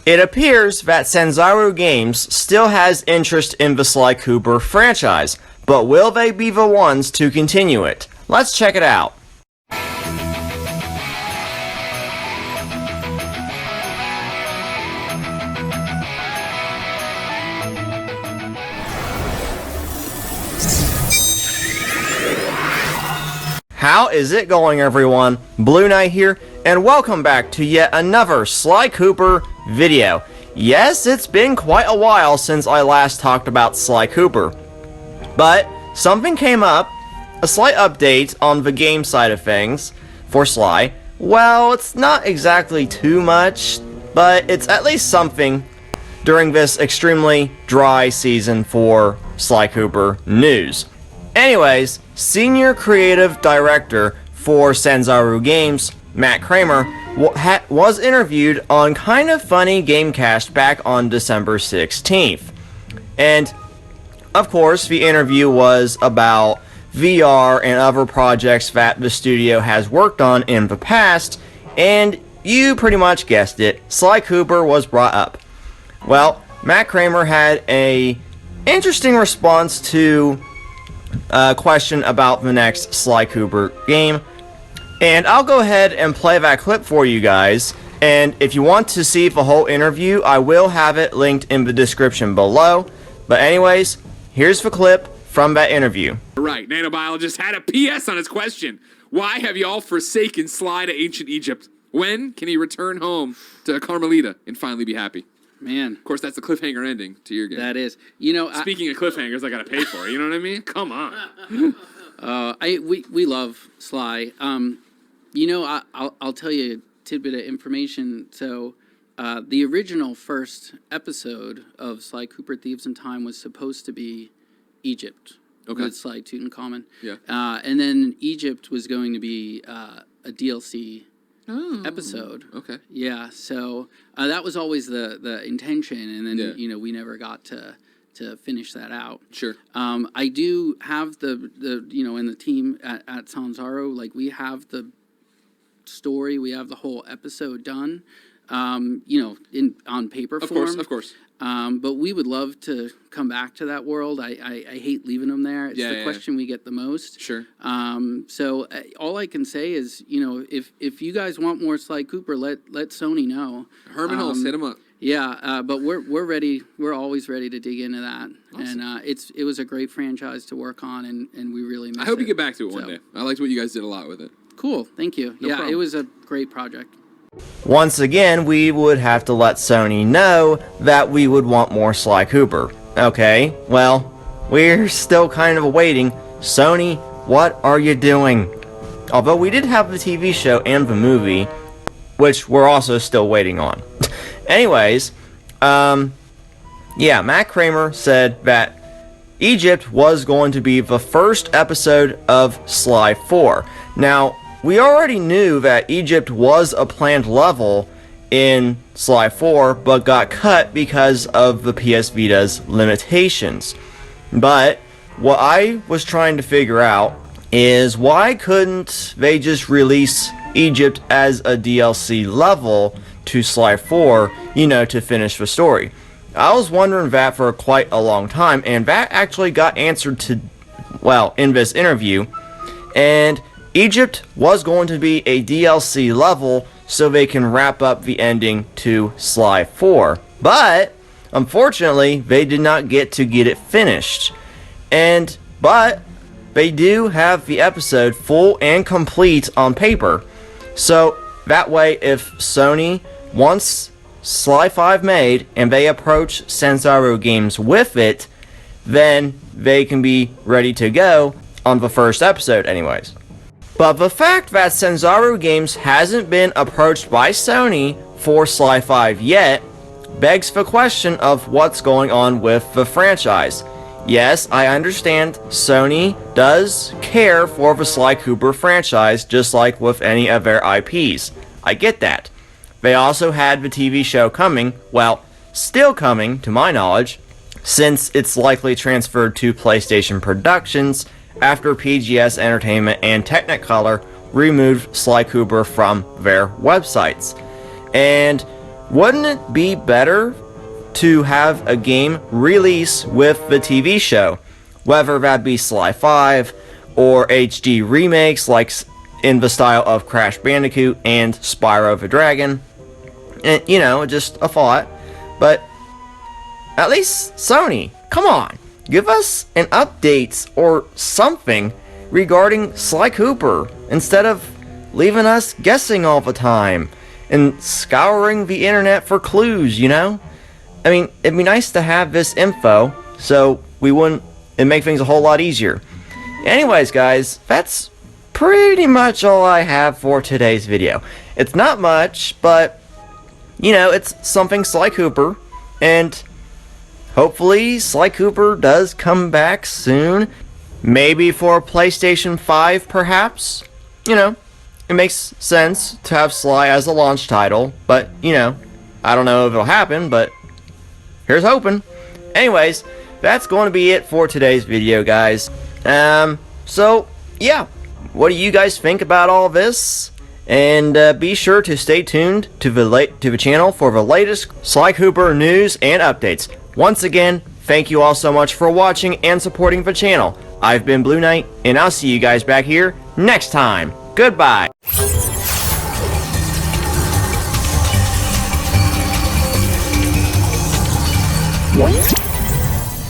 It appears that Sanzaru Games still has interest in the Sly Cooper franchise, but will they be the ones to continue it? Let's check it out. How is it going, everyone? Blueknight here, and welcome back to yet another Sly Cooper video. Yes, it's been quite a while since I last talked about Sly Cooper, but something came up, a slight update on the game side of things for Sly. Well, it's not exactly too much, but it's at least something during this extremely dry season for Sly Cooper news. Anyways, Senior Creative Director for Sanzaru Games, Matt Kreamer, was interviewed on Kind of Funny Gamecast back on December 16th. And, of course, the interview was about VR and other projects that the studio has worked on in the past, and you pretty much guessed it, Sly Cooper was brought up. Well, Matt Kreamer had an interesting response to a question about the next Sly Cooper game, and I'll go ahead and play that clip for you guys, and if you want to see the whole interview, I will have it linked in the description below. But anyways, here's the clip from that interview. Right, nanobiologist had a PS on his question. Why have y'all forsaken Sly to ancient Egypt? When can he return home to Carmelita and finally be happy? Man. Of course, that's the cliffhanger ending to your game. That is. You know, speaking of cliffhangers, I gotta pay for it. You know what I mean? Come on. We love Sly. You know, I'll tell you a tidbit of information. So, the original first episode of Sly Cooper Thieves in Time was supposed to be Egypt. Okay. With Sly Tutankhamun. Yeah. And then Egypt was going to be a DLC episode. Okay. Yeah, so that was always the intention, and then you know, we never got to finish that out. Sure. I do have the you know, in the team at Sanzaru, like, we have the story, we have the whole episode done, you know, on paper form. Of course. But we would love to come back to that world. I hate leaving them there. It's the question we get the most. Sure. So all I can say is, you know, if you guys want more Sly Cooper, let Sony know. Herman Hulse, hit him up. Yeah, but we're ready. We're always ready to dig into that. Awesome. And it was a great franchise to work on, and we really miss it. I hope you get back to it one day. I liked what you guys did a lot with it. Cool. Thank you. No problem. It was a great project. Once again, we would have to let Sony know that we would want more Sly Cooper. Okay, well, we're still kind of waiting. Sony, what are you doing? Although we did have the TV show and the movie, which we're also still waiting on. Anyways, yeah, Matt Kreamer said that Egypt was going to be the first episode of Sly 4. Now, we already knew that Egypt was a planned level in Sly 4, but got cut because of the PS Vita's limitations. But what I was trying to figure out is, why couldn't they just release Egypt as a DLC level to Sly 4, you know, to finish the story? I was wondering that for quite a long time, and that actually got answered in this interview, and Egypt was going to be a DLC level so they can wrap up the ending to Sly 4. But, unfortunately, they did not get it finished. But they do have the episode full and complete on paper. So, that way, if Sony wants Sly 5 made and they approach Sanzaru Games with it, then they can be ready to go on the first episode anyways. But the fact that Sanzaru Games hasn't been approached by Sony for Sly 5 yet begs the question of what's going on with the franchise. Yes, I understand Sony does care for the Sly Cooper franchise, just like with any of their IPs. I get that. They also had the TV show coming, well, still coming to my knowledge, since it's likely transferred to PlayStation Productions after PGS Entertainment and Technicolor removed Sly Cooper from their websites. And wouldn't it be better to have a game release with the TV show? Whether that be Sly 5 or HD remakes like in the style of Crash Bandicoot and Spyro the Dragon. And, you know, just a thought. But at least Sony, come on, give us an update or something regarding Sly Cooper instead of leaving us guessing all the time and scouring the internet for clues, you know? I mean, it'd be nice to have this info so it'd make things a whole lot easier. Anyways, guys, that's pretty much all I have for today's video. It's not much, but, you know, it's something Sly Cooper, and hopefully Sly Cooper does come back soon. Maybe for PlayStation 5, perhaps? You know, it makes sense to have Sly as a launch title, but, you know, I don't know if it'll happen, but here's hoping. Anyways, that's going to be it for today's video, guys. So, yeah, what do you guys think about all this? And be sure to stay tuned to the channel for the latest Sly Cooper news and updates. Once again, thank you all so much for watching and supporting the channel. I've been Blueknight, and I'll see you guys back here next time. Goodbye. What?